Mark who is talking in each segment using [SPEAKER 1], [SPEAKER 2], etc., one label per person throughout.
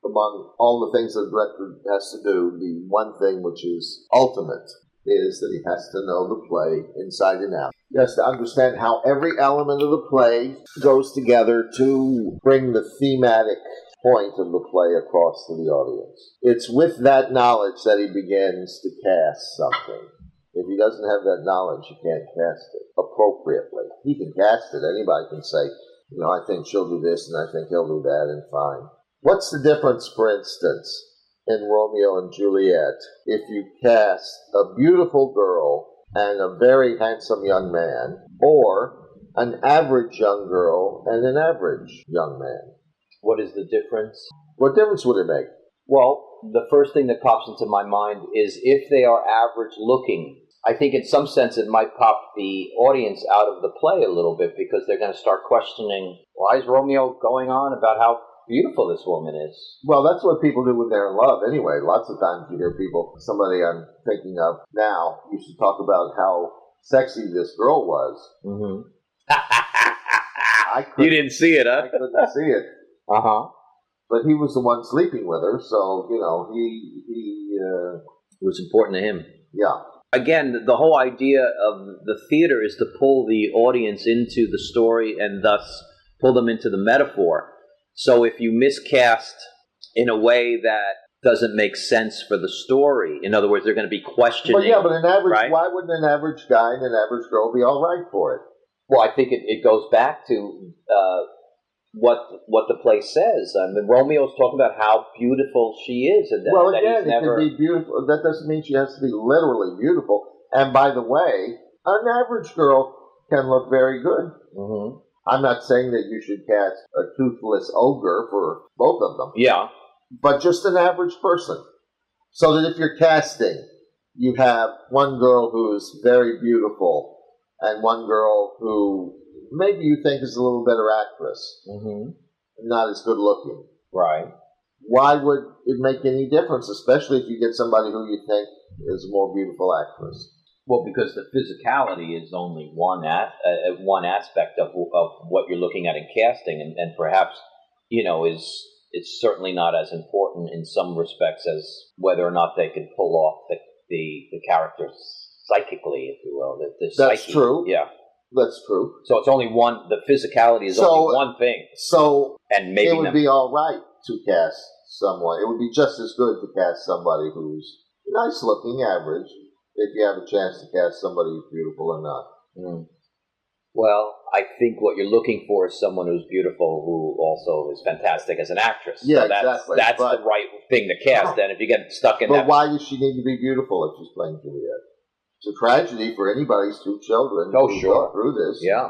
[SPEAKER 1] Among all the things that the director has to do, the one thing which is ultimate is that he has to know the play inside and out. He has to understand how every element of the play goes together to bring the thematic point of the play across to the audience. It's with that knowledge that he begins to cast something. If he doesn't have that knowledge, he can't cast it appropriately. He can cast it. Anybody can say, I think she'll do this and I think he'll do that, and fine. What's the difference, for instance, in Romeo and Juliet if you cast a beautiful girl and a very handsome young man, or an average young girl and an average young man?
[SPEAKER 2] What is the difference?
[SPEAKER 1] What difference would it make?
[SPEAKER 2] Well, the first thing that pops into my mind is if they are average looking, I think in some sense it might pop the audience out of the play a little bit, because they're going to start questioning, why is Romeo going on about how beautiful this woman is?
[SPEAKER 1] Well, that's what people do when they're in love anyway. Lots of times you hear people, somebody I'm thinking of now, used to talk about how sexy this girl was.
[SPEAKER 2] Mm-hmm.
[SPEAKER 1] You
[SPEAKER 2] didn't see it, huh?
[SPEAKER 1] I couldn't see it.
[SPEAKER 2] Uh-huh.
[SPEAKER 1] But he was the one sleeping with her, so,
[SPEAKER 2] it was important to him.
[SPEAKER 1] Yeah.
[SPEAKER 2] Again, the whole idea of the theater is to pull the audience into the story and thus pull them into the metaphor. So if you miscast in a way that doesn't make sense for the story, in other words, they're going to be questioning.
[SPEAKER 1] But an average,
[SPEAKER 2] right?
[SPEAKER 1] Why wouldn't an average guy and an average girl be all right for it?
[SPEAKER 2] Well, I think it goes back to what the play says. I mean, Romeo's talking about how beautiful she is, and
[SPEAKER 1] well,
[SPEAKER 2] that
[SPEAKER 1] again,
[SPEAKER 2] he's never...
[SPEAKER 1] it can be beautiful. That doesn't mean she has to be literally beautiful. And by the way, an average girl can look very good.
[SPEAKER 2] Mm-hmm.
[SPEAKER 1] I'm not saying that you should cast a toothless ogre for both of them.
[SPEAKER 2] Yeah.
[SPEAKER 1] But just an average person. So that if you're casting, you have one girl who's very beautiful and one girl who maybe you think is a little better actress, not as good looking.
[SPEAKER 2] Right.
[SPEAKER 1] Why would it make any difference, especially if you get somebody who you think is a more beautiful actress?
[SPEAKER 2] Well, because the physicality is only one aspect of what you're looking at in casting, and perhaps, it's certainly not as important in some respects as whether or not they can pull off the characters psychically, if you will.
[SPEAKER 1] That's
[SPEAKER 2] psyche.
[SPEAKER 1] True.
[SPEAKER 2] Yeah.
[SPEAKER 1] That's true.
[SPEAKER 2] So it's only one. The physicality is only one thing.
[SPEAKER 1] So
[SPEAKER 2] and maybe
[SPEAKER 1] it would be all right to cast someone. It would be just as good to cast somebody who's nice looking, average, if you have a chance to cast somebody who's beautiful or not.
[SPEAKER 2] Mm. Well, I think what you're looking for is someone who's beautiful, who also is fantastic as an actress.
[SPEAKER 1] Yeah,
[SPEAKER 2] so
[SPEAKER 1] exactly.
[SPEAKER 2] That's the right thing to cast. Then, if you get stuck in that.
[SPEAKER 1] But why does she need to be beautiful if she's playing Juliet? It's a tragedy for anybody's two children who go through this.
[SPEAKER 2] Yeah.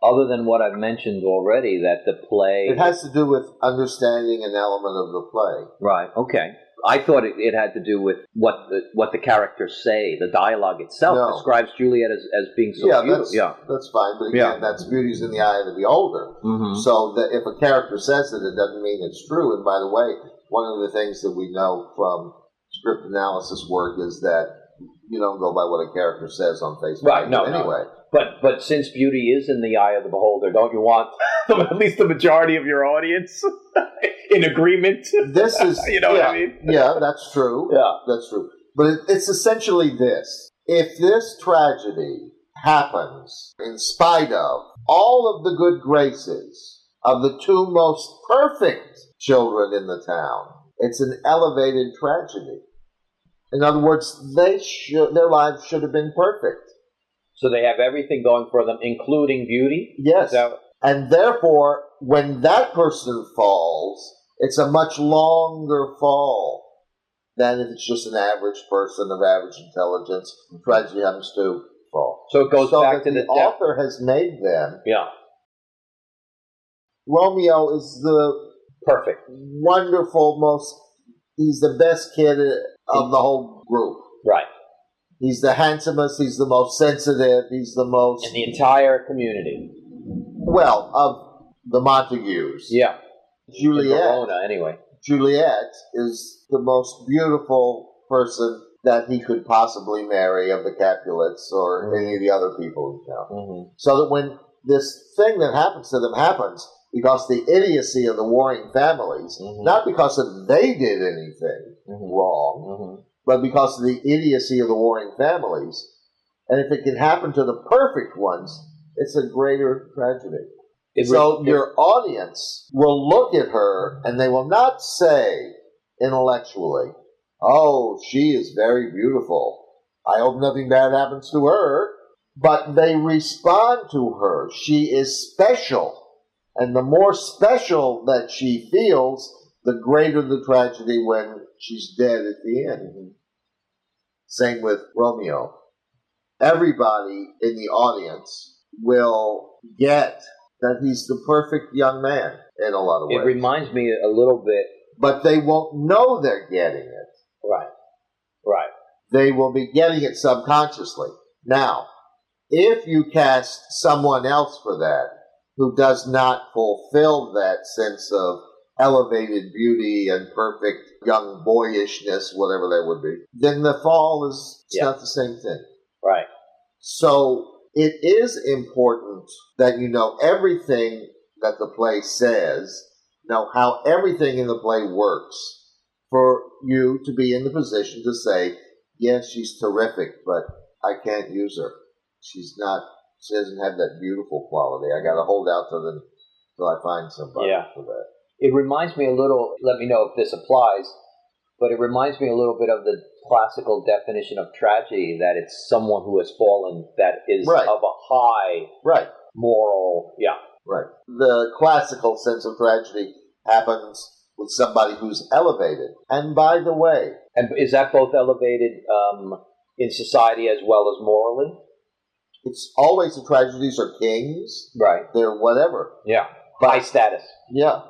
[SPEAKER 2] Other than what I've mentioned already, that the play...
[SPEAKER 1] It has to do with understanding an element of the play.
[SPEAKER 2] Right, okay. I thought it had to do with what the characters say. The dialogue itself describes Juliet as being so beautiful.
[SPEAKER 1] That's fine. But again, that's beauty's in the eye of the beholder.
[SPEAKER 2] Mm-hmm.
[SPEAKER 1] So that if a character says it, it doesn't mean it's true. And by the way, one of the things that we know from script analysis work is that you don't go by what a character says on face value.
[SPEAKER 2] Right, no,
[SPEAKER 1] anyway.
[SPEAKER 2] But since beauty is in the eye of the beholder, don't you want at least the majority of your audience in agreement?
[SPEAKER 1] This is,
[SPEAKER 2] what I mean?
[SPEAKER 1] Yeah, that's true.
[SPEAKER 2] Yeah,
[SPEAKER 1] that's true. But it's essentially this: if this tragedy happens in spite of all of the good graces of the two most perfect children in the town, it's an elevated tragedy. In other words, their lives should have been perfect.
[SPEAKER 2] So they have everything going for them, including beauty?
[SPEAKER 1] Yes. And therefore, when that person falls, it's a much longer fall than if it's just an average person of average intelligence. Tragedy happens to fall.
[SPEAKER 2] So it goes
[SPEAKER 1] So
[SPEAKER 2] back
[SPEAKER 1] that
[SPEAKER 2] to
[SPEAKER 1] the author has made them.
[SPEAKER 2] yeah,
[SPEAKER 1] Romeo is the
[SPEAKER 2] perfect.
[SPEAKER 1] he's the best kid of the whole group.
[SPEAKER 2] Right.
[SPEAKER 1] He's the handsomest, he's the most sensitive, he's the most...
[SPEAKER 2] In the entire community.
[SPEAKER 1] Well, of the Montagues.
[SPEAKER 2] Yeah.
[SPEAKER 1] Juliet.
[SPEAKER 2] Verona, anyway.
[SPEAKER 1] Juliet is the most beautiful person that he could possibly marry of the Capulets or any of the other people in town.
[SPEAKER 2] Mm-hmm.
[SPEAKER 1] So that when this thing that happens to them happens because the idiocy of the warring families, not because that they did anything wrong, but because of the idiocy of the warring families. And if it can happen to the perfect ones, it's a greater tragedy. So your audience will look at her and they will not say intellectually, oh, she is very beautiful. I hope nothing bad happens to her. But they respond to her. She is special. And the more special that she feels, the greater the tragedy when she's dead at the end. Same with Romeo. Everybody in the audience will get that he's the perfect young man in a lot of ways.
[SPEAKER 2] It reminds me a little bit.
[SPEAKER 1] But they won't know they're getting it.
[SPEAKER 2] Right. Right.
[SPEAKER 1] They will be getting it subconsciously. Now, if you cast someone else for that, who does not fulfill that sense of elevated beauty and perfect young boyishness, whatever that would be, then the fall is not the same thing.
[SPEAKER 2] Right.
[SPEAKER 1] So it is important that you know everything that the play says, know how everything in the play works, for you to be in the position to say, yes, she's terrific, but I can't use her. She doesn't have that beautiful quality. I got to hold out till I find somebody for that.
[SPEAKER 2] It reminds me a little, let me know if this applies, but it reminds me a little bit of the classical definition of tragedy, that it's someone who has fallen that is of a high moral,
[SPEAKER 1] Right. The classical sense of tragedy happens with somebody who's elevated. And by the way...
[SPEAKER 2] And is that both elevated in society as well as morally?
[SPEAKER 1] It's always the tragedies are kings.
[SPEAKER 2] Right.
[SPEAKER 1] They're whatever.
[SPEAKER 2] Yeah. High status.
[SPEAKER 1] Yeah.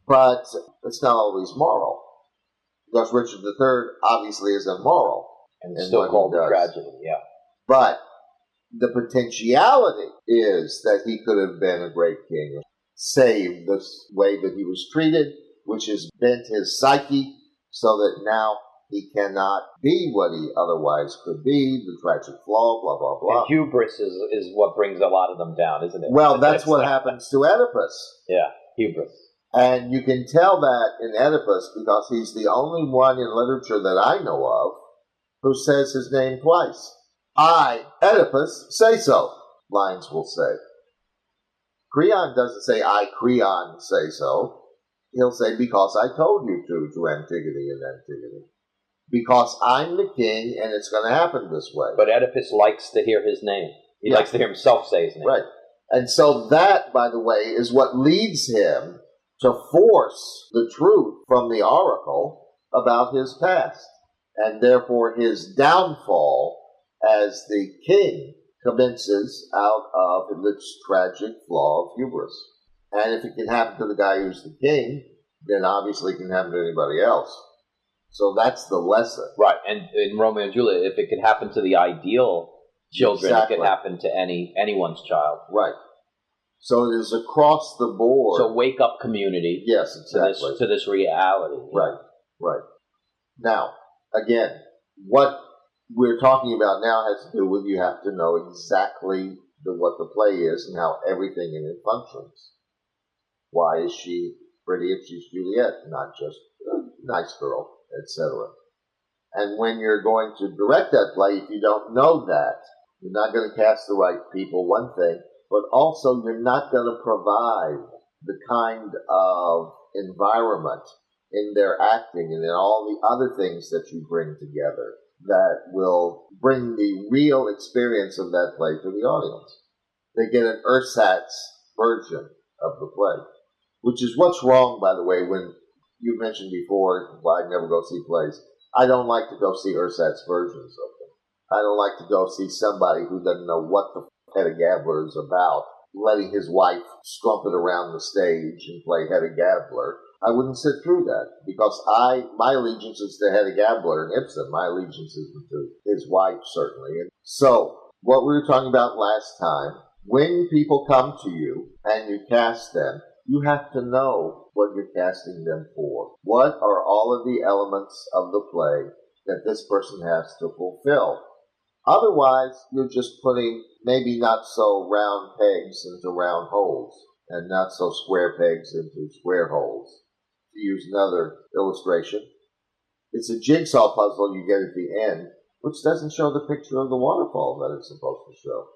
[SPEAKER 1] But it's not always moral. Because Richard III obviously is immoral.
[SPEAKER 2] And it's still called a tragedy,
[SPEAKER 1] But the potentiality is that he could have been a great king, saved the way that he was treated, which has bent his psyche so that now he cannot be what he otherwise could be, the tragic flaw, blah, blah, blah.
[SPEAKER 2] And hubris is what brings a lot of them down, isn't it?
[SPEAKER 1] Well, that's what happens to Oedipus.
[SPEAKER 2] Yeah, hubris.
[SPEAKER 1] And you can tell that in Oedipus because he's the only one in literature that I know of who says his name twice. I, Oedipus, say so, Lions will say. Creon doesn't say, I, Creon, say so. He'll say, because I told you to Antigone and Antigone. Because I'm the king and it's going to happen this way.
[SPEAKER 2] But Oedipus likes to hear his name. He likes to hear himself say his name.
[SPEAKER 1] Right. And so that, by the way, is what leads him to force the truth from the oracle about his past. And therefore his downfall as the king commences out of this tragic flaw of hubris. And if it can happen to the guy who's the king, then obviously it can happen to anybody else. So that's the lesson.
[SPEAKER 2] Right. And in Romeo and Juliet, if it could happen to the ideal children, it could happen to anyone's child.
[SPEAKER 1] Right. So it is across the board.
[SPEAKER 2] So wake up, community.
[SPEAKER 1] Yes, exactly.
[SPEAKER 2] To this reality.
[SPEAKER 1] Right. Right. Now, again, what we're talking about now has to do with you have to know exactly what the play is and how everything in it functions. Why is she pretty if she's Juliet, not just a nice girl, etc. And when you're going to direct that play, if you don't know that, you're not going to cast the right people, one thing, but also you're not going to provide the kind of environment in their acting and in all the other things that you bring together that will bring the real experience of that play to the audience. They get an ersatz version of the play, which is what's wrong, by the way, when you mentioned before, why I never go see plays. I don't like to go see Ursat's versions of them. I don't like to go see somebody who doesn't know what the Hedda Gabler is about, letting his wife strumpet around the stage and play Hedda Gabler. I wouldn't sit through that because my allegiance is to Hedda Gabler and Ibsen. My allegiance is to his wife, certainly. And so, what we were talking about last time, when people come to you and you cast them, you have to know what you're casting them for. What are all of the elements of the play that this person has to fulfill? Otherwise, you're just putting maybe not so round pegs into round holes and not so square pegs into square holes. To use another illustration, it's a jigsaw puzzle you get at the end, which doesn't show the picture of the waterfall that it's supposed to show.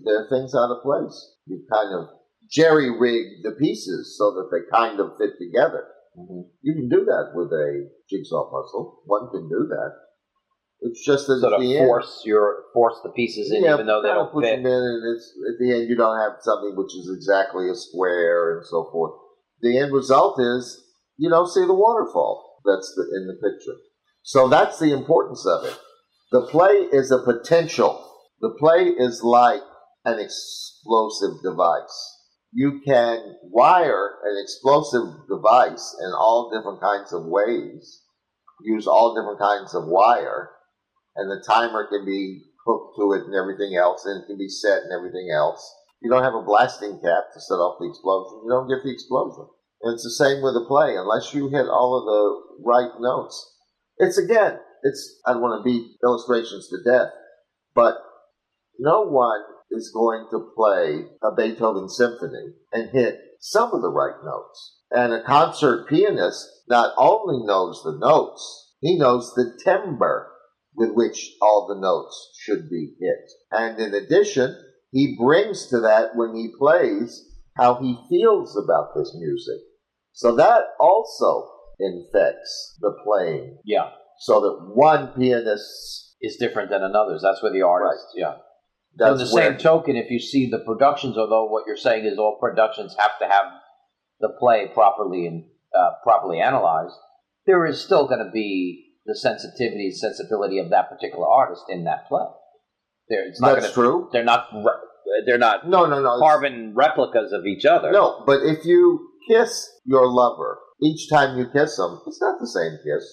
[SPEAKER 1] There are things out of place. You've kind of jerry-rigged the pieces so that they kind of fit together. Mm-hmm. You can do that with a jigsaw puzzle. One can do that. It's just that
[SPEAKER 2] sort
[SPEAKER 1] at
[SPEAKER 2] of
[SPEAKER 1] the
[SPEAKER 2] force the pieces in, even though they don't
[SPEAKER 1] put
[SPEAKER 2] fit.
[SPEAKER 1] them in, and it's at the end you don't have something which is exactly a square and so forth. The end result is you don't see the waterfall that's in the picture. So that's the importance of it. The play is a potential. The play is like an explosive device. You can wire an explosive device in all different kinds of ways, use all different kinds of wire, and the timer can be hooked to it and everything else, and it can be set and everything else. You don't have a blasting cap to set off the explosion. You don't get the explosion. And it's the same with a play. Unless you hit all of the right notes. I don't want to beat illustrations to death, but no one is going to play a Beethoven symphony and hit some of the right notes. And a concert pianist not only knows the notes, he knows the timbre with which all the notes should be hit. And in addition, he brings to that when he plays how he feels about this music. So that also infects the playing.
[SPEAKER 2] Yeah.
[SPEAKER 1] So that one pianist
[SPEAKER 2] is different than another's. That's where the artist,
[SPEAKER 1] right.
[SPEAKER 2] Yeah.
[SPEAKER 1] That's
[SPEAKER 2] on the same token, if you see the productions, although what you're saying is all productions have to have the play properly analyzed, there is still going to be the sensibility of that particular artist in that play.
[SPEAKER 1] That's true.
[SPEAKER 2] They're not
[SPEAKER 1] no,
[SPEAKER 2] carbon replicas of each other.
[SPEAKER 1] No, but if you kiss your lover, each time you kiss them, it's not the same kiss.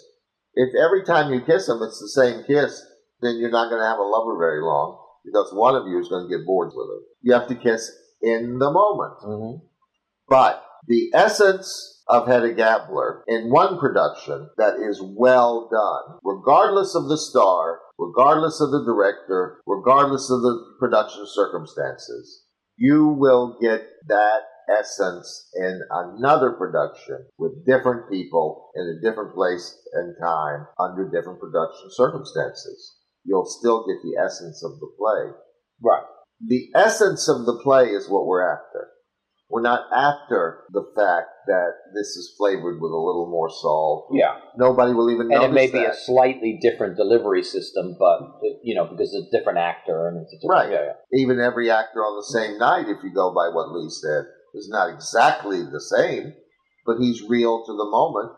[SPEAKER 1] If every time you kiss them, it's the same kiss, then you're not going to have a lover very long, because one of you is going to get bored with it. You have to kiss in the moment.
[SPEAKER 2] Mm-hmm.
[SPEAKER 1] But the essence of Hedda Gabler in one production that is well done, regardless of the star, regardless of the director, regardless of the production circumstances, you will get that essence in another production with different people in a different place and time under different production circumstances. You'll still get the essence of the play.
[SPEAKER 2] Right.
[SPEAKER 1] The essence of the play is what we're after. We're not after the fact that this is flavored with a little more salt.
[SPEAKER 2] Yeah.
[SPEAKER 1] Nobody will even notice that.
[SPEAKER 2] And it may be a slightly different delivery system, but, because it's a different actor. And it's
[SPEAKER 1] right.
[SPEAKER 2] Yeah.
[SPEAKER 1] Even every actor on the same night, if you go by what Lee said, is not exactly the same, but he's real to the moment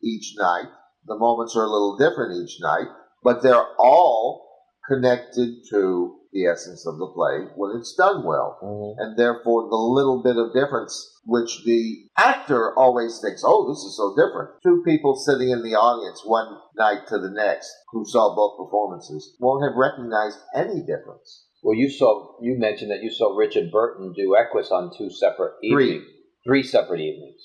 [SPEAKER 1] each night. The moments are a little different each night, but they're all connected to the essence of the play when it's done well. Mm-hmm. And therefore, the little bit of difference, which the actor always thinks, oh, this is so different. Two people sitting in the audience one night to the next who saw both performances won't have recognized any difference.
[SPEAKER 2] Well, you mentioned that you saw Richard Burton do Equus on three separate evenings.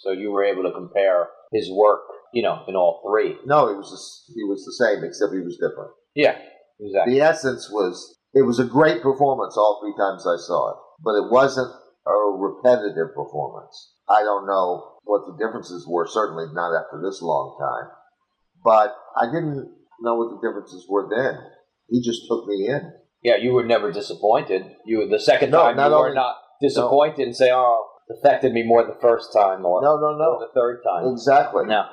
[SPEAKER 2] So you were able to compare his work, in all three.
[SPEAKER 1] No, he was the same, except he was different.
[SPEAKER 2] Yeah, exactly.
[SPEAKER 1] The essence was, it was a great performance all three times I saw it, but it wasn't a repetitive performance. I don't know what the differences were, certainly not after this long time, but I didn't know what the differences were then. He just took me in. Yeah,
[SPEAKER 2] you were never disappointed. The second time you were not disappointed and say, oh, it affected me more the first time or the third time.
[SPEAKER 1] Exactly.
[SPEAKER 2] No.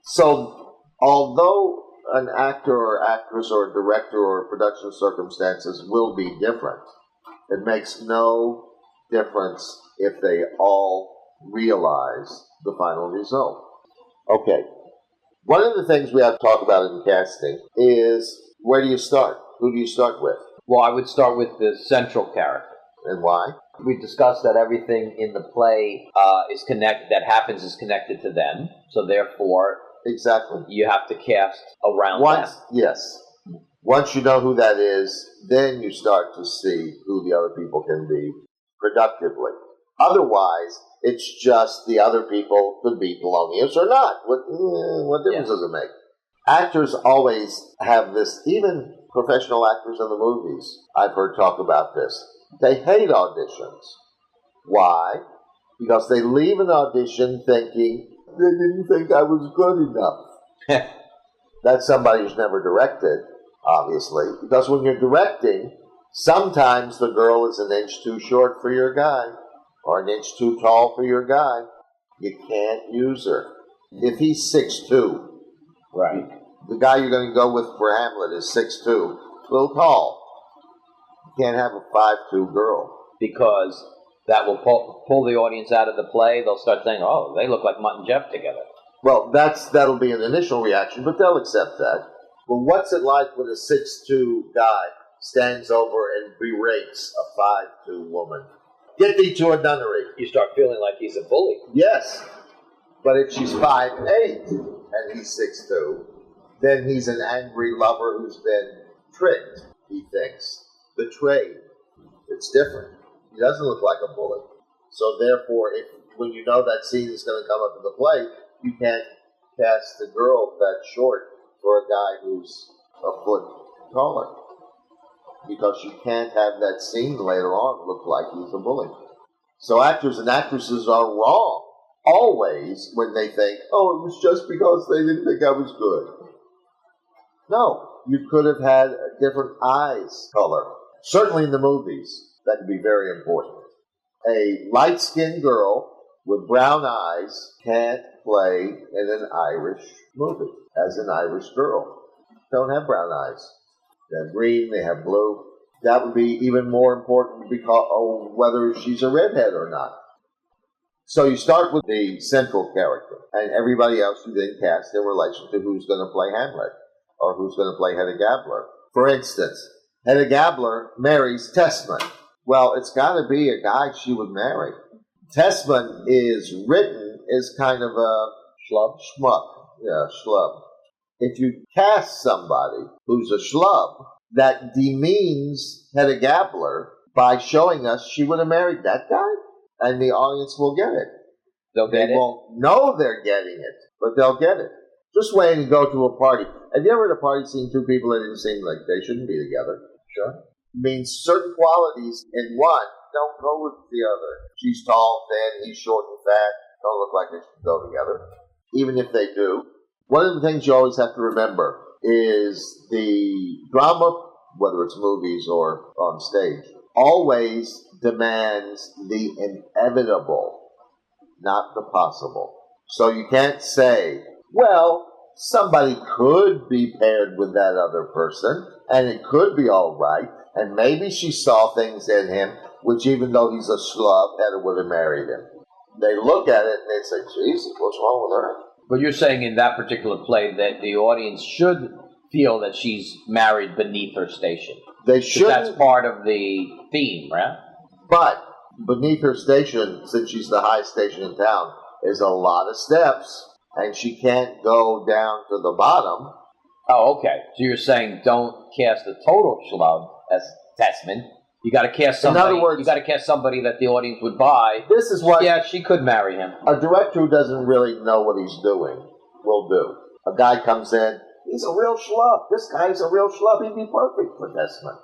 [SPEAKER 1] So, although an actor or actress or director or production circumstances will be different, it makes no difference if they all realize the final result. Okay. One of the things we have to talk about in casting is where do you start? Who do you start with?
[SPEAKER 2] Well, I would start with the central character.
[SPEAKER 1] And why?
[SPEAKER 2] We discussed that everything in the play that happens is connected to them. So therefore,
[SPEAKER 1] exactly,
[SPEAKER 2] you have to cast around them.
[SPEAKER 1] Yes. Once you know who that is, then you start to see who the other people can be productively. Otherwise, it's just the other people could be Polonius or not. What difference does it make? Actors always have this, even professional actors in the movies, I've heard talk about this. They hate auditions. Why? Because they leave an audition thinking, they didn't think I was good enough. That's somebody who's never directed, obviously. Because when you're directing, sometimes the girl is an inch too short for your guy, or an inch too tall for your guy. You can't use her. If he's 6'2",
[SPEAKER 2] right,
[SPEAKER 1] the guy you're going to go with for Hamlet is 6'2", a little tall. You can't have a 5'2" girl.
[SPEAKER 2] Because that will pull the audience out of the play. They'll start saying, oh, they look like Mutt and Jeff together.
[SPEAKER 1] Well, that'll be an initial reaction, but they'll accept that. Well, what's it like when a 6'2" guy stands over and berates a 5'2" woman? Get thee to a nunnery.
[SPEAKER 2] You start feeling like he's a bully.
[SPEAKER 1] Yes. But if she's 5'8" and he's 6'2", then he's an angry lover who's been tricked, he thinks. Betrayed. It's different. He doesn't look like a bully. So therefore, when you know that scene is going to come up in the play, you can't cast a girl that short for a guy who's a foot taller. Because you can't have that scene later on look like he's a bully. So actors and actresses are wrong always when they think, oh, it was just because they didn't think I was good. No, you could have had a different eyes color. Certainly in the movies, that would be very important. A light-skinned girl with brown eyes can't play in an Irish movie as an Irish girl. Don't have brown eyes. They have green, they have blue. That would be even more important because whether she's a redhead or not. So you start with the central character, and everybody else you then cast in relation to who's going to play Hamlet or who's going to play Hedda Gabler. For instance, Hedda Gabler marries Tesman. Well, it's got to be a guy she would marry. Tesman is written as kind of a schmuck. Yeah, schlub. If you cast somebody who's a schlub, that demeans Hedda Gabler by showing us she would have married that guy, and the audience will get it. They won't know they're getting it, but they'll get it. Just wait and go to a party. Have you ever at a party seen two people that didn't seem like they shouldn't be together? Sure. It means certain qualities in one don't go with the other. She's tall, thin, he's short and fat. Don't look like they should go together. Even if they do. One of the things you always have to remember is the drama, whether it's movies or on stage, always demands the inevitable, not the possible. So you can't say, well, somebody could be paired with that other person, and it could be all right, and maybe she saw things in him, which even though he's a schlub, Hedda would have married him. They look at it and they say, Jesus, what's wrong with her?
[SPEAKER 2] But you're saying in that particular play that the audience should feel that she's married beneath her station.
[SPEAKER 1] They should.
[SPEAKER 2] That's part of the theme, right?
[SPEAKER 1] But beneath her station, since she's the highest station in town, is a lot of steps, and she can't go down to the bottom.
[SPEAKER 2] Oh, okay. So you're saying don't cast a total schlub as Tesman. You got to cast somebody.
[SPEAKER 1] In other words,
[SPEAKER 2] you got to cast somebody that the audience would buy.
[SPEAKER 1] This is what.
[SPEAKER 2] Yeah, she could marry him.
[SPEAKER 1] A director who doesn't really know what he's doing will do. A guy comes in. He's a real schlub. This guy's a real schlub. He'd be perfect for Tesman.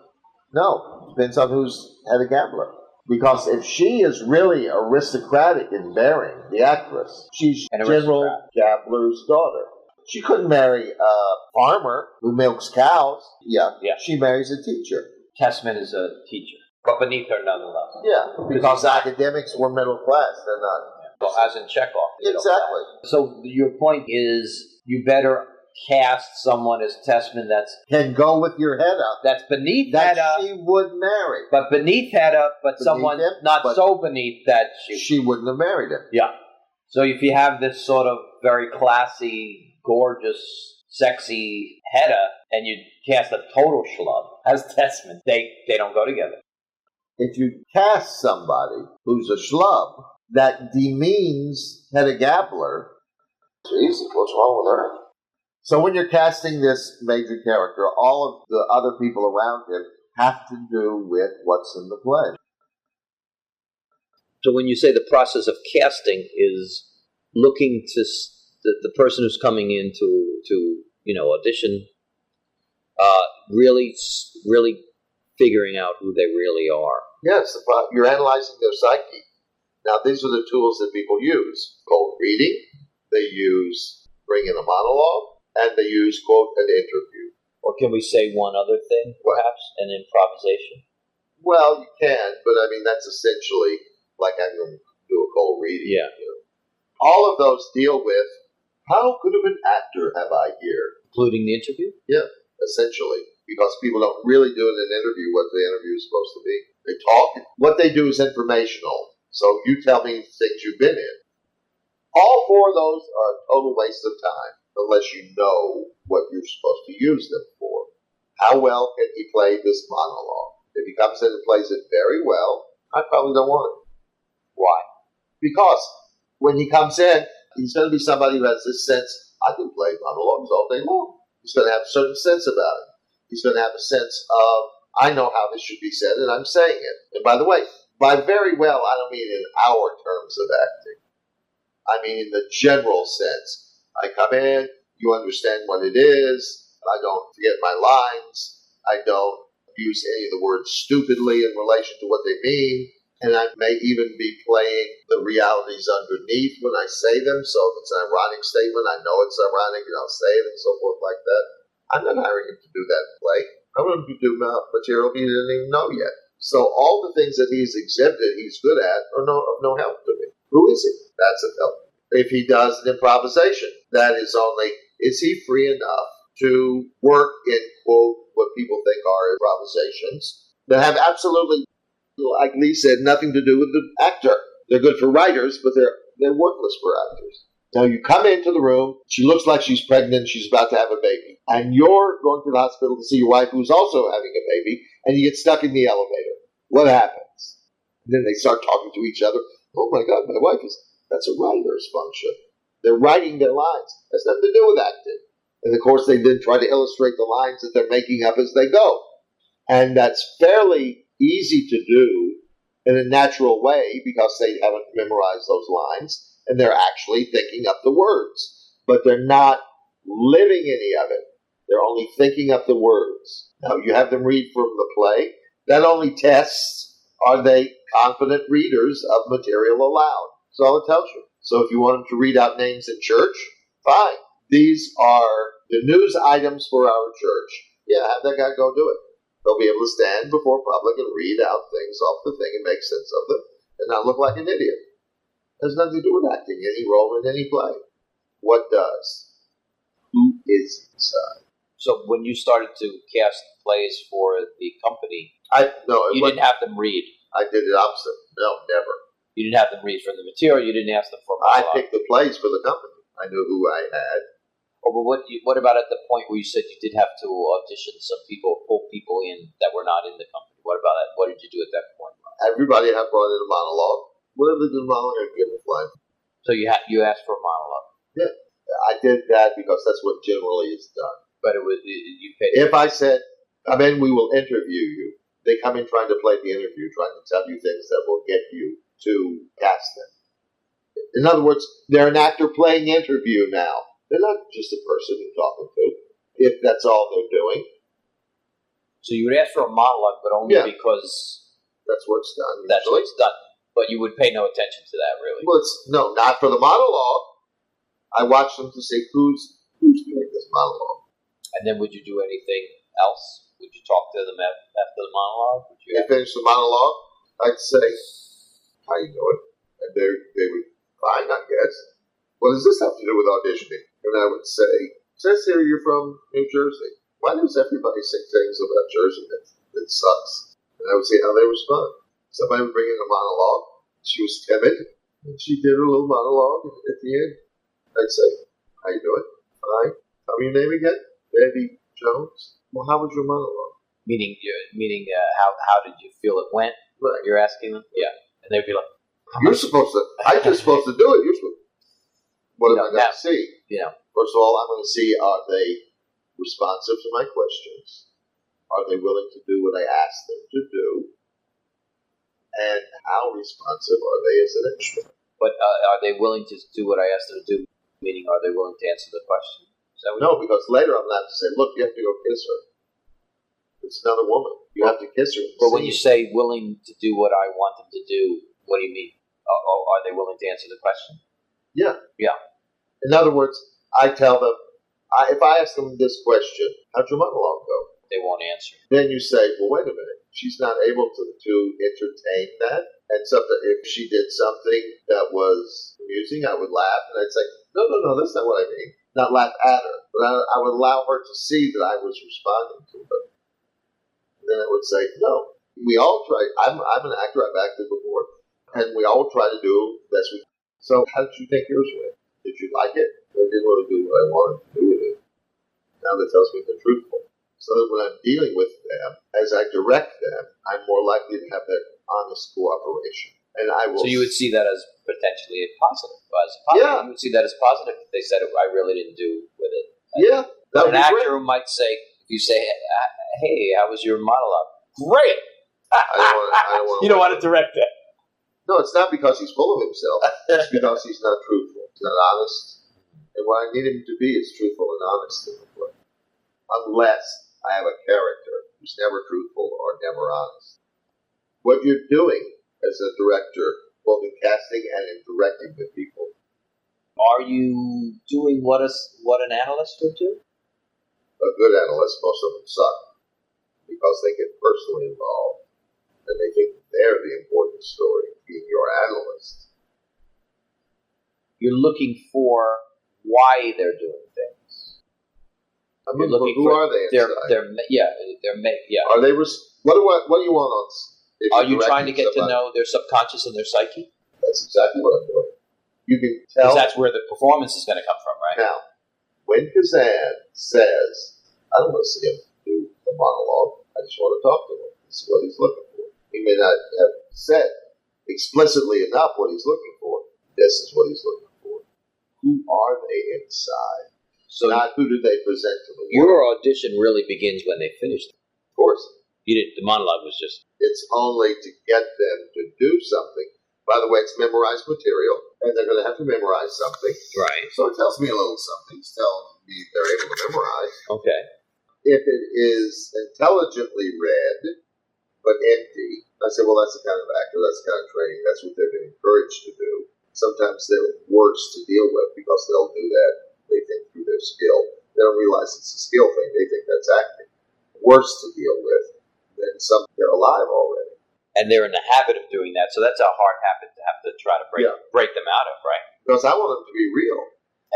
[SPEAKER 1] No, depends on who's Hedda Gabler. Because if she is really aristocratic in bearing, the actress, she's General Gabler's daughter. She couldn't marry a farmer who milks cows. Yeah. She marries a teacher.
[SPEAKER 2] Tesman is a teacher, but beneath her nonetheless.
[SPEAKER 1] Yeah, because academics were middle class. They're not.
[SPEAKER 2] Well, as in Chekhov.
[SPEAKER 1] Exactly.
[SPEAKER 2] So your point is you better cast someone as Tesman that
[SPEAKER 1] can go with your head up.
[SPEAKER 2] That's beneath
[SPEAKER 1] that
[SPEAKER 2] Hedda.
[SPEAKER 1] She would marry.
[SPEAKER 2] But beneath Hedda, but beneath someone him, not but so beneath that
[SPEAKER 1] she wouldn't have married him.
[SPEAKER 2] Yeah. So if you have this sort of very classy gorgeous, sexy Hedda and you cast a total schlub as Desmond, they don't go together.
[SPEAKER 1] If you cast somebody who's a schlub, that demeans Hedda Gabler. Jesus, what's wrong with her? So when you're casting this major character, all of the other people around him have to do with what's in the play.
[SPEAKER 2] So when you say the process of casting is looking to the person who's coming in to audition, really figuring out who they really are.
[SPEAKER 1] Yes, you're analyzing their psyche. Now, these are the tools that people use. Cold reading, they use bring in a monologue, and they use, quote, an interview.
[SPEAKER 2] Or can we say one other thing, perhaps, an improvisation?
[SPEAKER 1] Well, you can, but I mean, that's essentially like I'm going to do a cold reading.
[SPEAKER 2] Yeah.
[SPEAKER 1] All of those deal with how good of an actor have I here?
[SPEAKER 2] Including the interview?
[SPEAKER 1] Yeah, essentially. Because people don't really do in an interview what the interview is supposed to be. They talk. What they do is informational. So you tell me things you've been in. All four of those are a total waste of time unless you know what you're supposed to use them for. How well can he play this monologue? If he comes in and plays it very well, I probably don't want it. Why? Because when he comes in, he's going to be somebody who has this sense, I can play monologues all day long. He's going to have a certain sense about it. He's going to have a sense of, I know how this should be said, and I'm saying it. And by the way, by very well, I don't mean in our terms of acting. I mean in the general sense. I come in, you understand what it is, I don't forget my lines, I don't use any of the words stupidly in relation to what they mean, and I may even be playing the realities underneath when I say them, so if it's an ironic statement, I know it's ironic, and I'll say it and so forth like that. I'm not hiring him to do that play. I want him to do material he didn't even know yet. So all the things that he's exhibited, he's good at, are of no help to me. Who is he? That's of help. If he does an improvisation, that is only, is he free enough to work in, quote, what people think are improvisations that have absolutely, like Lee said, nothing to do with the actor. They're good for writers, but they're worthless for actors. Now you come into the room, she looks like she's pregnant, she's about to have a baby, and you're going to the hospital to see your wife who's also having a baby, and you get stuck in the elevator. What happens? And then they start talking to each other. Oh my God, my wife is, that's a writer's function. They're writing their lines. That's nothing to do with acting. And of course they then try to illustrate the lines that they're making up as they go. And that's fairly easy to do in a natural way because they haven't memorized those lines. And they're actually thinking up the words. But they're not living any of it. They're only thinking up the words. Now, you have them read from the play. That only tests, are they confident readers of material aloud? That's all it tells you. So if you want them to read out names in church, fine. These are the news items for our church. Yeah, have that guy go do it. They'll be able to stand before public and read out things off the thing and make sense of them and not look like an idiot. It has nothing to do with acting, any role in any play. What does? Who is inside?
[SPEAKER 2] So when you started to cast plays for the company, you didn't have them read.
[SPEAKER 1] I did it opposite. No, never.
[SPEAKER 2] You didn't have them read from the material. You didn't ask them for.
[SPEAKER 1] I picked the plays for the company. I knew who I had.
[SPEAKER 2] Oh, but what about at the point where you said you did have to audition some people, pull people in that were not in the company? What about that? What did you do at that point?
[SPEAKER 1] Everybody had brought in a monologue. Whatever the monologue, I'd give a line.
[SPEAKER 2] So you asked for a monologue.
[SPEAKER 1] Yeah, I did that because that's what generally is done.
[SPEAKER 2] But you paid.
[SPEAKER 1] If I said, "Come in, we will interview you," they come in trying to play the interview, trying to tell you things that will get you to cast them. In other words, they're an actor playing interview now. They're not just a person you're talking to, if that's all they're doing.
[SPEAKER 2] So you would ask for a monologue, but only because
[SPEAKER 1] that's where it's done.
[SPEAKER 2] That's what it's done. But you would pay no attention to that, really.
[SPEAKER 1] Well, no, not for the monologue. I watch them to see who's doing this monologue.
[SPEAKER 2] And then would you do anything else? Would you talk to them after the monologue? Would you
[SPEAKER 1] finish the monologue, I'd say, "How you doing?" And they would, "Fine, I guess." What does this have to do with auditioning? And I would say, "It says here you're from New Jersey. Why does everybody say things about Jersey that sucks?" And I would see how they respond. Somebody would bring in a monologue. She was timid, and she did her little monologue. And at the end, I'd say, "How you doing?" Hi. Tell me your name again. Betty Jones. Well, how was your monologue?
[SPEAKER 2] Meaning, how did you feel it went?
[SPEAKER 1] Right.
[SPEAKER 2] You're asking them, yeah, and they'd be like,
[SPEAKER 1] You're supposed to. I'm just supposed to do it. You're supposed. What am I going to see? First of all, I'm going to see, are they responsive to my questions? Are they willing to do what I asked them to do? And how responsive are they as an instrument?
[SPEAKER 2] But are they willing to do what I asked them to do? Meaning, are they willing to answer the question?
[SPEAKER 1] No, because later I'm going to say, look, you have to go kiss her. It's another woman. You have to kiss her.
[SPEAKER 2] But when you say willing to do what I want them to do, what do you mean? Are they willing to answer the question?
[SPEAKER 1] Yeah.
[SPEAKER 2] Yeah.
[SPEAKER 1] In other words, I tell them, if I ask them this question, how'd your monologue go?
[SPEAKER 2] They won't answer.
[SPEAKER 1] Then you say, well, wait a minute. She's not able to entertain that. And something, if she did something that was amusing, I would laugh. And I'd say, no, that's not what I mean. Not laugh at her. But I would allow her to see that I was responding to her. And then I would say, no. We all try. I'm an actor. I've acted before. And we all try to do the best we can. So how did you think yours went? Did you like it? I didn't want to do what I wanted to do with it. Now that tells me they're truthful. So that when I'm dealing with them, as I direct them, I'm more likely to have that honest cooperation. And I will.
[SPEAKER 2] So you would see that as potentially a positive.
[SPEAKER 1] Yeah.
[SPEAKER 2] You would see that as positive if they said, I really didn't do with it.
[SPEAKER 1] Yeah.
[SPEAKER 2] An actor might say, if you say, hey, how was your monologue? Great!
[SPEAKER 1] I don't want
[SPEAKER 2] you don't want to direct that.
[SPEAKER 1] No, it's not because he's full of himself. It's because he's not truthful. He's not honest. And what I need him to be is truthful and honest in the play. Unless I have a character who's never truthful or never honest. What you're doing as a director, both in casting and in directing the people.
[SPEAKER 2] Are you doing what an analyst would do?
[SPEAKER 1] A good analyst, most of them suck. Because they get personally involved. And they think they're the important story, being your analyst.
[SPEAKER 2] You're looking for why they're doing things.
[SPEAKER 1] You're looking who are they inside?
[SPEAKER 2] Are
[SPEAKER 1] they? What do you want on?
[SPEAKER 2] Are you trying to get to know their subconscious and their psyche?
[SPEAKER 1] That's exactly what I'm doing. You can tell.
[SPEAKER 2] Because that's where the performance is going to come from, right?
[SPEAKER 1] Now, when Kazan says, "I don't want to see him do a monologue. I just want to talk to him," this is what he's looking for. He may not have said explicitly enough what he's looking for. This is what he's looking for. Who are they inside? So not who do they present to the world.
[SPEAKER 2] Your audition really begins when they finish.
[SPEAKER 1] Of course.
[SPEAKER 2] The monologue was just...
[SPEAKER 1] It's only to get them to do something. By the way, it's memorized material, and they're going to have to memorize something.
[SPEAKER 2] Right.
[SPEAKER 1] So it tells me a little something. It's telling me they're able to memorize.
[SPEAKER 2] Okay.
[SPEAKER 1] If it is intelligently read, but empty, I say, well, that's the kind of actor, that's the kind of training, that's what they've been encouraged to do. Sometimes they're worse to deal with because they'll do that, they think, through their skill. They don't realize it's a skill thing. They think that's acting. Worse to deal with than some they're alive already.
[SPEAKER 2] And they're in the habit of doing that, so that's a hard habit to have to try to break them out of, right?
[SPEAKER 1] Because I want them to be real.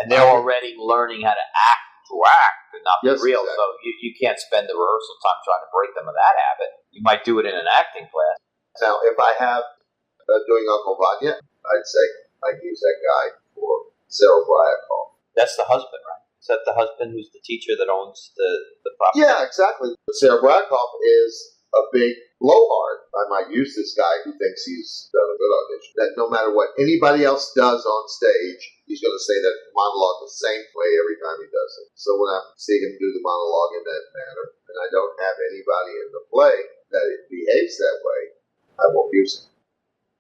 [SPEAKER 2] And they're already learning how to act and not be real,
[SPEAKER 1] exactly.
[SPEAKER 2] So you can't spend the rehearsal time trying to break them of that habit. You might do it in an acting class.
[SPEAKER 1] Now, if I have doing Uncle Vanya, I'd say I'd use that guy for Sarah Bryakov.
[SPEAKER 2] That's the husband, right? Is that the husband who's the teacher that owns the property?
[SPEAKER 1] Yeah, exactly. But Sarah Bryakov is a big blowhard. I might use this guy who thinks he's done a good audition. That no matter what anybody else does on stage, he's going to say that monologue the same way every time he does it. So when I see him do the monologue in that manner, and I don't have anybody in the play that it behaves that way, I won't use him.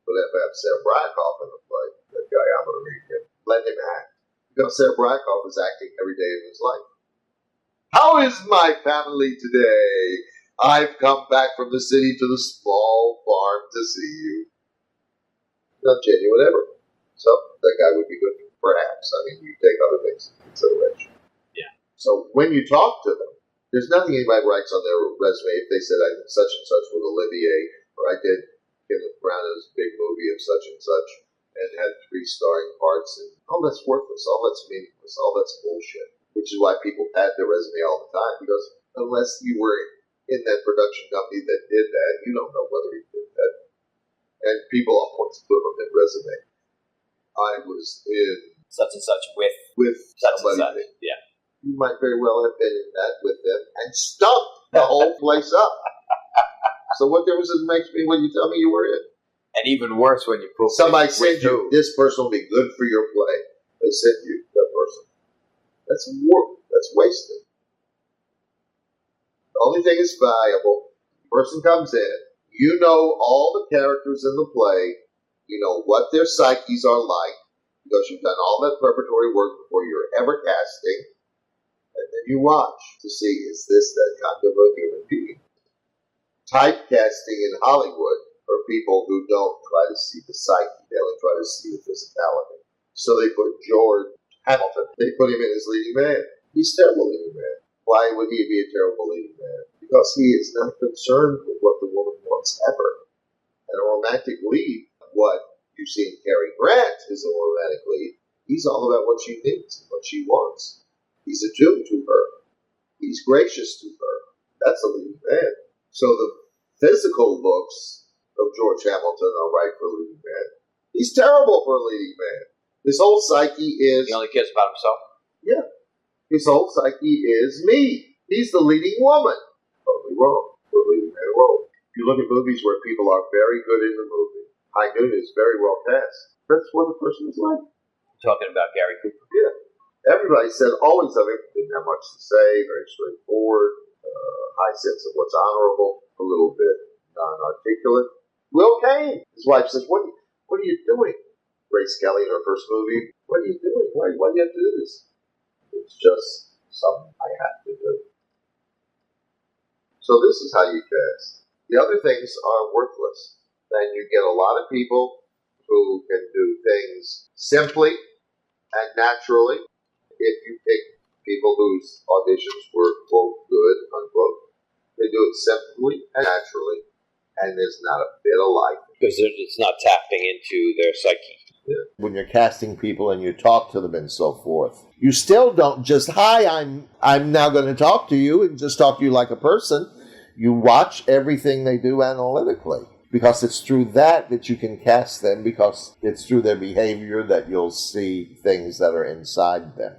[SPEAKER 1] But if I have Sarah Bryakov in the play, that guy, I'm going to read him. Let him act. Because Sarah Bryakov is acting every day of his life. How is my family today? I've come back from the city to the small farm to see you. Not genuine ever. So that guy would be good, perhaps. I mean, you take other things into consideration.
[SPEAKER 2] Yeah.
[SPEAKER 1] So when you talk to them, there's nothing anybody writes on their resume if they said I did such and such with Olivier, or I did Kenneth Branagh's big movie of such and such, and had 3 starring parts, and all that's worthless, all that's meaningless, all that's bullshit. Which is why people pad their resume all the time, because unless you were in that production company that did that, you don't know whether he did that. And people always put on their resume, I was in
[SPEAKER 2] such and such with
[SPEAKER 1] somebody.
[SPEAKER 2] and such. Yeah.
[SPEAKER 1] You might very well have been in that with them and stunk the whole place up. So what difference does it make to me when you tell me you were in?
[SPEAKER 2] And even worse when you put
[SPEAKER 1] somebody sends you, this person will be good for your play. They send you that person. That's work. That's wasted. The only thing is valuable. The person comes in. You know all the characters in the play. You know what their psyches are like because you've done all that preparatory work before you're ever casting. And then you watch to see, is this that kind of a human being? Typecasting in Hollywood for people who don't try to see the psyche. They only try to see the physicality. So they put George Hamilton. They put him in as leading man. He's a terrible leading man. Why would he be a terrible leading man? Because he is not concerned with what the woman wants ever. And a romantic lead, what you see in Cary Grant is a romantic lead. He's all about what she needs and what she wants. He's attuned to her. He's gracious to her. That's a leading man. So the physical looks of George Hamilton are right for a leading man. He's terrible for a leading man. His whole psyche is...
[SPEAKER 2] He only cares about himself?
[SPEAKER 1] Yeah. His whole psyche is me. He's the leading woman. Totally wrong for a leading man role. If you look at movies where people are very good in the movie, High Noon is very well cast. That's what the person is like.
[SPEAKER 2] You're talking about Gary Cooper?
[SPEAKER 1] Yeah. Everybody said always of him, didn't have much to say, very straightforward, high sense of what's honorable, a little bit non-articulate. Will Kane, his wife says, what are you doing? Grace Kelly in her first movie, what are you doing? Why do you have to do this? It's just something I have to do. So this is how you cast. The other things are worthless. Then you get a lot of people who can do things simply and naturally. If you pick people whose auditions were, quote, good, unquote, they do it simply and naturally, and there's not a bit of life.
[SPEAKER 2] Because it's not tapping into their psyche.
[SPEAKER 1] Yeah. When you're casting people and you talk to them and so forth, you still don't just, hi, I'm now going to talk to you and just talk to you like a person. You watch everything they do analytically. Because it's through that you can cast them, because it's through their behavior that you'll see things that are inside them.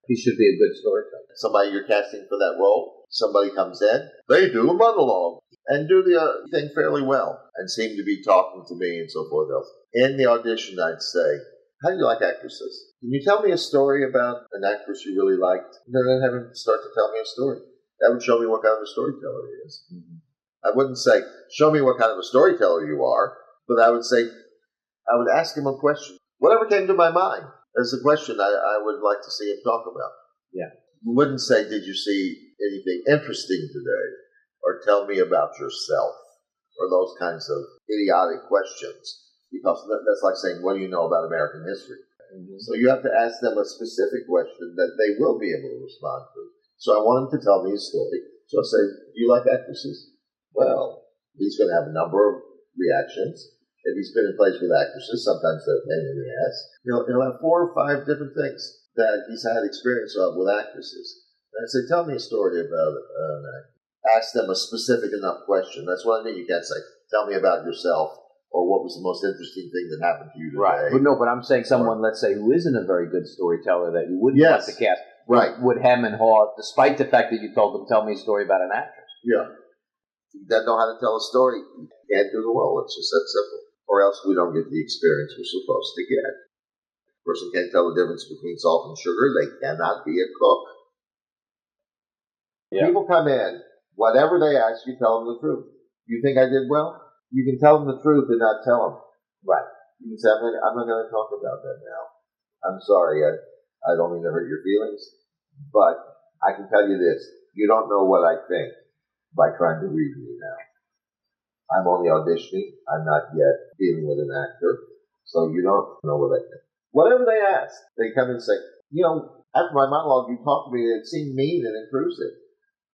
[SPEAKER 2] He should be a good storyteller.
[SPEAKER 1] Somebody you're casting for that role, somebody comes in, they do a monologue and do the thing fairly well and seem to be talking to me and so forth else. In the audition, I'd say, how do you like actresses? Can you tell me a story about an actress you really liked? And then have him start to tell me a story. That would show me what kind of a storyteller he is. Mm-hmm. I wouldn't say, show me what kind of a storyteller you are, but I would say, I would ask him a question. Whatever came to my mind. There's a question I would like to see him talk about.
[SPEAKER 2] Yeah.
[SPEAKER 1] You wouldn't say, did you see anything interesting today? Or tell me about yourself? Or those kinds of idiotic questions. Because that's like saying, what do you know about American history? Mm-hmm. So you have to ask them a specific question that they will be able to respond to. So I want him to tell me a story. So I say, do you like actresses? Well, he's going to have a number of reactions. If he's been in plays with actresses, sometimes they're a pain in the ass. He'll have 4 or 5 different things that he's had experience of with actresses. And I say, tell me a story about an actor. Ask them a specific enough question. That's what I mean. You can't say, tell me about yourself, or what was the most interesting thing that happened to you today.
[SPEAKER 2] Right. But I'm saying someone, let's say, who isn't a very good storyteller that you wouldn't want to cast.
[SPEAKER 1] Right.
[SPEAKER 2] Would hem and haw, despite the fact that you told them, tell me a story about an actress.
[SPEAKER 1] Yeah. If you don't know how to tell a story, you can't do the role. It's just that simple. Or else we don't get the experience we're supposed to get. A person can't tell the difference between salt and sugar. They cannot be a cook. Yeah. People come in, whatever they ask, you tell them the truth. You think I did well? You can tell them the truth and not tell them. Right. You can say, I'm not going to talk about that now. I'm sorry. I don't mean to hurt your feelings. But I can tell you this. You don't know what I think by trying to read me now. I'm only auditioning. I'm not yet dealing with an actor. So you don't know what I think. Whatever they ask, they come and say, after my monologue, you talked to me, it seemed mean and intrusive.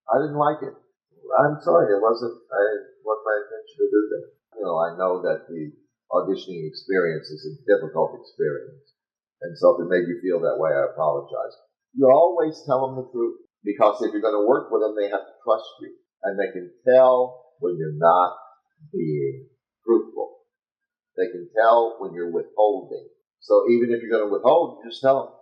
[SPEAKER 1] I didn't like it. I'm sorry, it wasn't my intention to do that. I know that the auditioning experience is a difficult experience. And so if it made you feel that way, I apologize. You always tell them the truth. Because if you're going to work with them, they have to trust you. And they can tell when you're not being truthful. They can tell when you're withholding. So even if you're going to withhold, you just tell them.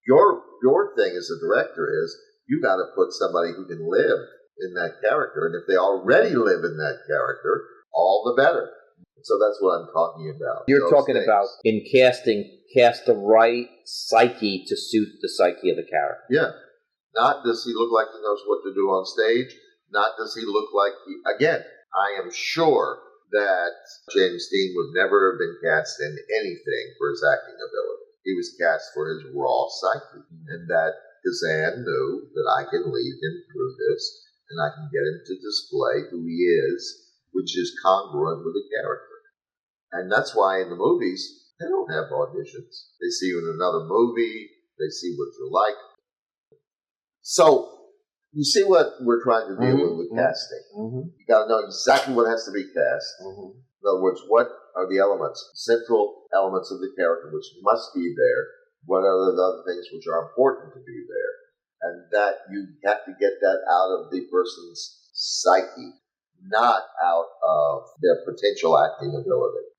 [SPEAKER 1] Your thing as a director is you got to put somebody who can live in that character. And if they already live in that character, all the better. So that's what I'm talking about.
[SPEAKER 2] You're talking about in casting, cast the right psyche to suit the psyche of the character.
[SPEAKER 1] Yeah. Not does he look like he knows what to do on stage. Not does he look like he... Again, I am sure that James Dean would never have been cast in anything for his acting ability. He was cast for his raw psyche. And that Kazan knew that I can lead him through this and I can get him to display who he is, which is congruent with the character. And that's why in the movies, they don't have auditions. They see you in another movie. They see what you're like. So, you see what we're trying to deal with casting. You got to know exactly what has to be cast. In other words, what are the elements, central elements of the character which must be there? What are the other things which are important to be there? And that you have to get that out of the person's psyche, not out of their potential acting ability.